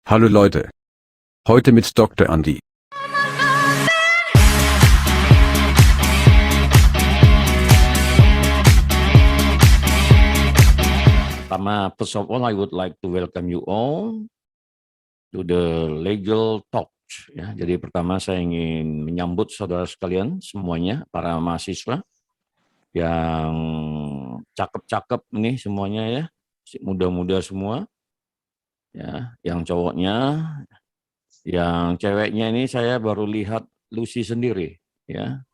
Hallo Leute. Heute mit Dr. Andi. Pertama, first of all, I would like to welcome you all to the Legal Talk. Ya, jadi pertama saya ingin menyambut saudara sekalian semuanya, para mahasiswa yang cakep-cakep nih semuanya ya, muda-muda semua. Ya, yang cowoknya, yang ceweknya ini saya baru lihat Lucy sendiri. Ya,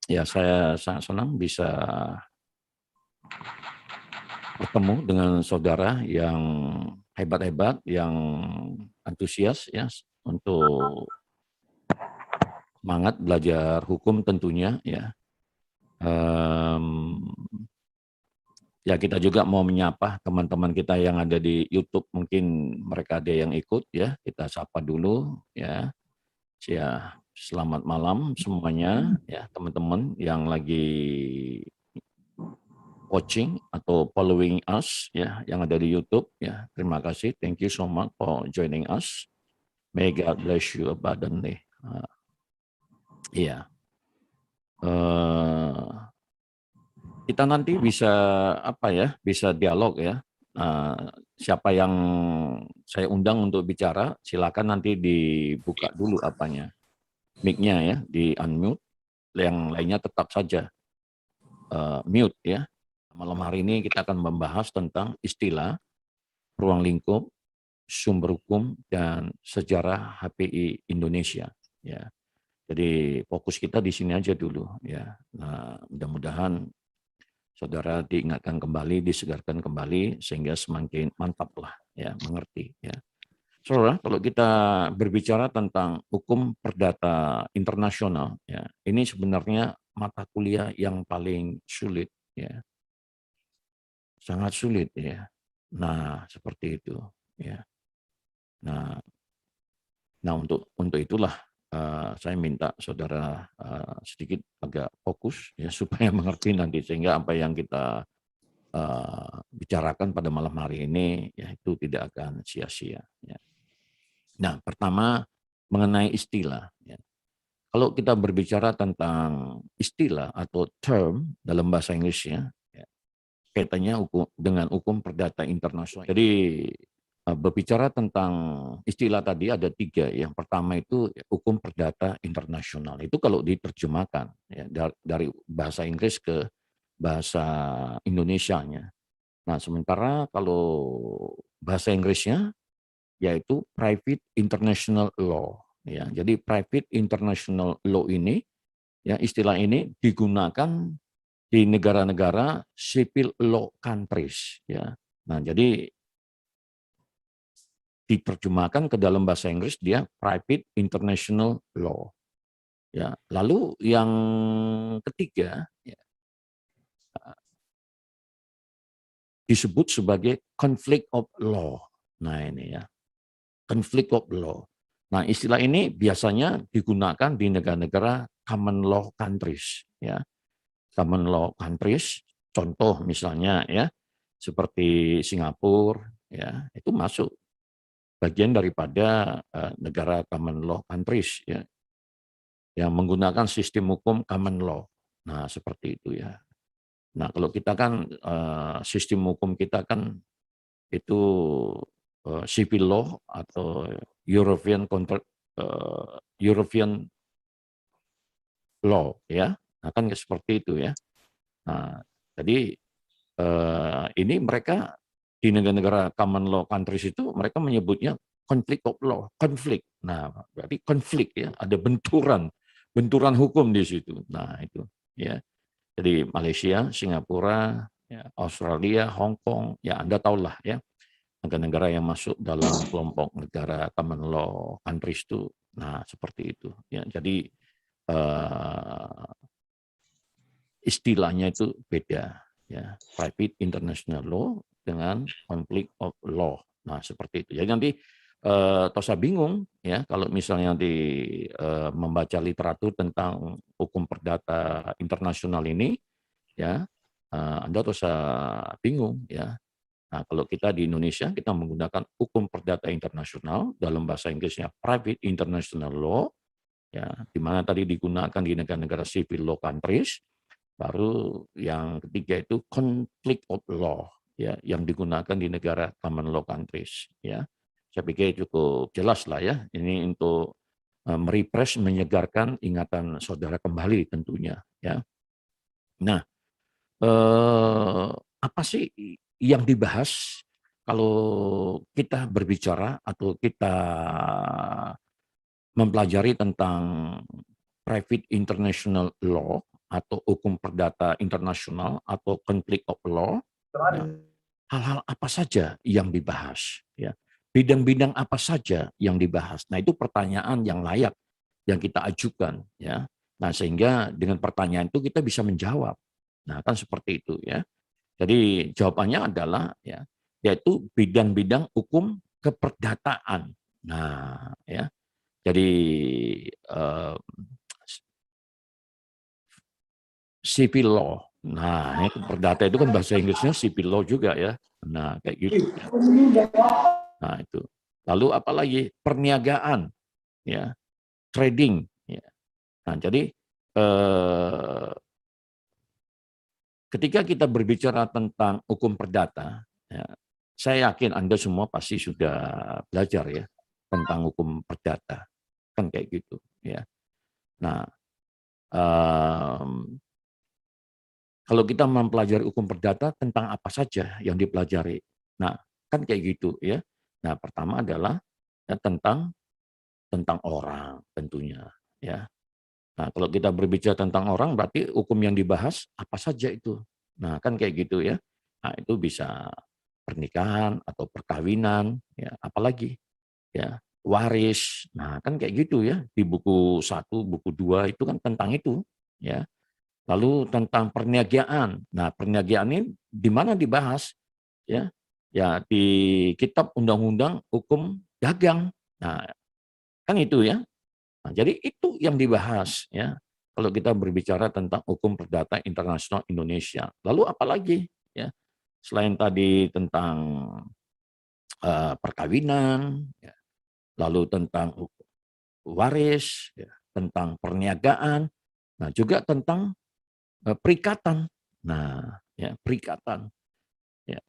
ya saya sangat senang bisa bertemu dengan saudara yang hebat-hebat, yang antusias ya untuk semangat belajar hukum tentunya ya. Ya kita juga mau menyapa teman-teman kita yang ada di YouTube, mungkin mereka ada yang ikut ya, kita sapa dulu ya. Ya, selamat malam semuanya ya teman-teman yang lagi watching atau following us ya yang ada di YouTube ya. Terima kasih, thank you so much for joining us. May God bless you abundantly. Iya. Kita nanti bisa apa ya? Bisa dialog ya. Siapa yang saya undang untuk bicara, silakan nanti dibuka dulu apanya, mic-nya ya, di unmute. Yang lainnya tetap saja mute ya. Malam hari ini kita akan membahas tentang istilah, ruang lingkup, sumber hukum, dan sejarah HPI Indonesia. Ya, jadi fokus kita di sini aja dulu. Ya, nah, mudah-mudahan saudara diingatkan kembali, disegarkan kembali, sehingga semakin mantap lah, ya, mengerti. Ya, saudara, kalau kita berbicara tentang hukum perdata internasional, ya, ini sebenarnya mata kuliah yang paling sulit, ya, sangat sulit, ya. Nah, seperti itu, ya. Nah, untuk itulah saya minta saudara sedikit agak fokus ya supaya mengerti nanti, sehingga apa yang kita bicarakan pada malam hari ini ya itu tidak akan sia-sia. Ya. Nah, pertama mengenai istilah. Ya. Kalau kita berbicara tentang istilah atau term dalam bahasa Inggrisnya, ya, kaitannya dengan hukum perdata internasional. Jadi berbicara tentang istilah tadi ada 3. Yang pertama itu hukum perdata internasional. Itu kalau diterjemahkan ya, dari bahasa Inggris ke bahasa Indonesianya. Nah, sementara kalau bahasa Inggrisnya yaitu private international law. Ya, jadi private international law ini, ya, istilah ini digunakan di negara-negara civil law countries. Ya. Nah, jadi diterjemahkan ke dalam bahasa Inggris dia private international law. Ya, lalu yang ketiga ya, disebut sebagai conflict of law. Nah ini ya, conflict of law. Nah istilah ini biasanya digunakan di negara-negara common law countries. Ya, common law countries, contoh misalnya ya, seperti Singapura, ya itu masuk bagian daripada negara common law countries ya, yang menggunakan sistem hukum common law. Nah, seperti itu ya. Nah, kalau kita kan sistem hukum kita kan itu civil law atau European law ya. Nah, kan seperti itu ya. Nah, jadi ini mereka di negara-negara common law countries itu mereka menyebutnya conflict of law, konflik. Nah, berarti konflik ya, ada benturan hukum di situ. Nah, itu ya. Jadi Malaysia, Singapura, ya, Australia, Hong Kong, ya Anda tahulah ya, negara-negara yang masuk dalam kelompok negara common law countries itu. Nah, seperti itu ya. Jadi istilahnya itu beda ya, private international law dengan conflict of law. Nah, seperti itu. Jadi nanti Tosa bingung ya kalau misalnya nanti membaca literatur tentang hukum perdata internasional ini ya, Anda Tosa bingung ya. Nah, kalau kita di Indonesia, kita menggunakan hukum perdata internasional, dalam bahasa Inggrisnya private international law, ya, di mana tadi digunakan di negara-negara civil law countries. Baru yang ketiga itu conflict of law, ya, yang digunakan di negara common law countries, ya. Saya pikir cukup jelas lah ya. Ini untuk merefresh, menyegarkan ingatan saudara kembali tentunya, ya. Nah, apa sih yang dibahas kalau kita berbicara atau kita mempelajari tentang private international law atau hukum perdata internasional atau conflict of law, ya, hal-hal apa saja yang dibahas, ya, bidang-bidang apa saja yang dibahas. Nah, itu pertanyaan yang layak yang kita ajukan, ya. Nah, sehingga dengan pertanyaan itu kita bisa menjawab. Nah, kan seperti itu, ya. Jadi jawabannya adalah, ya, yaitu bidang-bidang hukum keperdataan. Nah, ya. Jadi civil law. Nah, ini perdata itu kan bahasa Inggrisnya civil law juga ya. Nah, kayak gitu. Ya. Nah, itu. Lalu apalagi perniagaan, ya, trading. Ya. Nah, jadi ketika kita berbicara tentang hukum perdata, ya, saya yakin Anda semua pasti sudah belajar ya tentang hukum perdata, kan kayak gitu. Ya. Nah, kalau kita mempelajari hukum perdata tentang apa saja yang dipelajari. Nah, kan kayak gitu ya. Nah, pertama adalah ya, tentang orang tentunya ya. Nah, kalau kita berbicara tentang orang berarti hukum yang dibahas apa saja itu. Nah, kan kayak gitu ya. Nah, itu bisa pernikahan atau perkawinan ya, apalagi ya, waris. Nah, kan kayak gitu ya. Di buku 1, buku 2 itu kan tentang itu ya. Lalu tentang perniagaan. Nah, perniagaan ini di mana dibahas? Ya, ya di Kitab Undang-Undang Hukum Dagang. Nah, kan itu ya. Nah, jadi itu yang dibahas ya. Kalau kita berbicara tentang hukum perdata internasional Indonesia. Lalu apalagi ya? Selain tadi tentang perkawinan, ya, lalu tentang waris, ya, tentang perniagaan, nah juga tentang perikatan. Nah, ya, perikatan. Ya.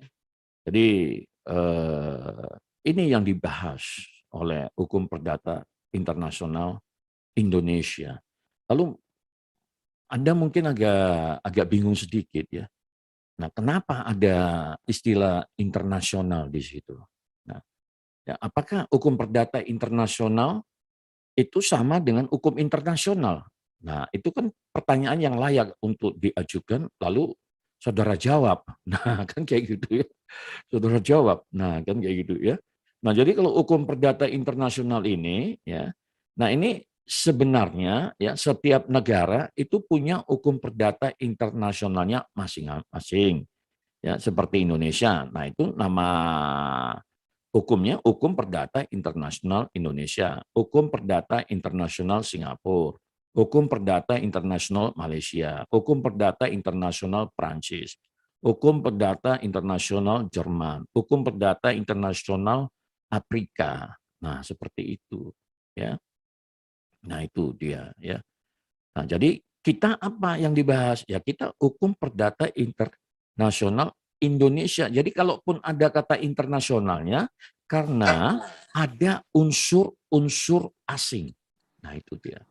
Jadi ini yang dibahas oleh hukum perdata internasional Indonesia. Lalu Anda mungkin agak bingung sedikit ya. Nah, kenapa ada istilah internasional di situ? Nah, ya, apakah hukum perdata internasional itu sama dengan hukum internasional? Nah, itu kan pertanyaan yang layak untuk diajukan, lalu saudara jawab. Nah, kan kayak gitu ya. Saudara jawab. Nah, kan kayak gitu ya. Nah, jadi kalau hukum perdata internasional ini, ya, nah ini sebenarnya ya setiap negara itu punya hukum perdata internasionalnya masing-masing. Ya, seperti Indonesia. Nah, itu nama hukumnya hukum perdata internasional Indonesia, hukum perdata internasional Singapura, hukum perdata internasional Malaysia, hukum perdata internasional Prancis, hukum perdata internasional Jerman, hukum perdata internasional Afrika. Nah, seperti itu, ya. Nah, itu dia, ya. Nah, jadi kita apa yang dibahas? Ya, kita hukum perdata internasional Indonesia. Jadi kalaupun ada kata internasionalnya, karena ada unsur-unsur asing. Nah, itu dia.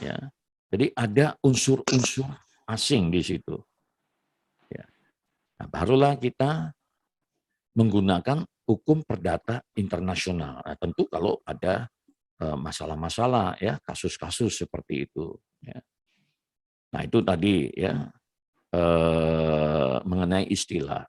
Ya. Jadi ada unsur-unsur asing di situ. Ya. Nah, barulah kita menggunakan hukum perdata internasional. Nah, tentu kalau ada masalah-masalah ya, kasus-kasus seperti itu. Ya. Nah, itu tadi ya mengenai istilah.